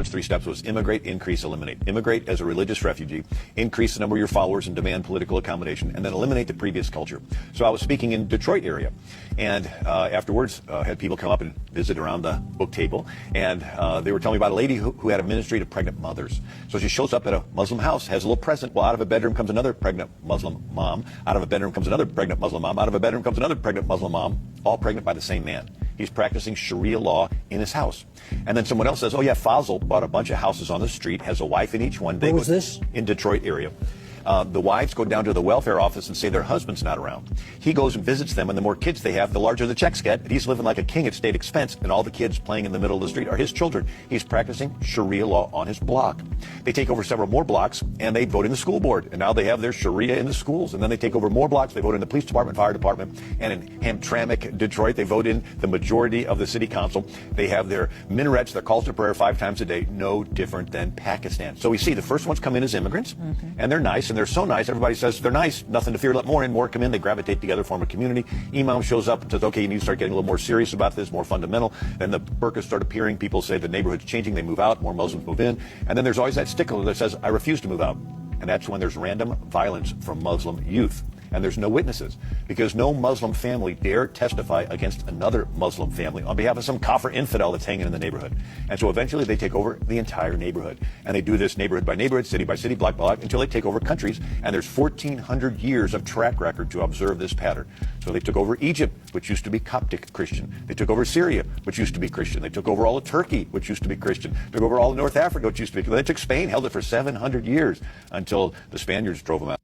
first 3 steps was immigrate, increase, eliminate. Immigrate as a religious refugee, increase the number of your followers and demand political accommodation, and then eliminate the previous culture. So I was speaking in Detroit area, and afterwards had people come up and visit around the book table, and they were telling me about a lady who had a ministry to pregnant mothers. So she shows up at a Muslim house, has a little present. Well, out of a bedroom comes another pregnant Muslim mom. Out of a bedroom comes another pregnant Muslim mom. Out of a bedroom comes another pregnant Muslim mom, all pregnant by the same man. He's practicing Sharia law in his house. And then someone else says, oh yeah, Fazil bought a bunch of houses on the street, has a wife in each one. Where was this? In Detroit area. The wives go down to the welfare office and say their husband's not around. He goes and visits them, and the more kids they have, the larger the checks get. And he's living like a king at state expense, and all the kids playing in the middle of the street are his children. He's practicing Sharia law on his block. They take over several more blocks, and they vote in the school board. And now they have their Sharia in the schools. And then they take over more blocks. They vote in the police department, fire department. And in Hamtramck, Detroit, they vote in the majority of the city council. They have their minarets, their calls to prayer 5 times a day, no different than Pakistan. So we see the first ones come in as immigrants, and they're nice, and they're so nice. Everybody says they're nice, nothing to fear, let more in, more come in. They gravitate together, form a community. Imam shows up and says, okay, you need to start getting a little more serious about this, more fundamental. Then the burqas start appearing. People say the neighborhood's changing. They move out. More Muslims move in. And then there's always that stickler that says, I refuse to move out. And that's when there's random violence from Muslim youth. And there's no witnesses, because no Muslim family dare testify against another Muslim family on behalf of some kafir infidel that's hanging in the neighborhood. And so eventually they take over the entire neighborhood. And they do this neighborhood by neighborhood, city by city, block by block, until they take over countries. And there's 1,400 years of track record to observe this pattern. So they took over Egypt, which used to be Coptic Christian. They took over Syria, which used to be Christian. They took over all of Turkey, which used to be Christian. They took over all of North Africa, which used to be Christian. They took Spain, held it for 700 years until the Spaniards drove them out.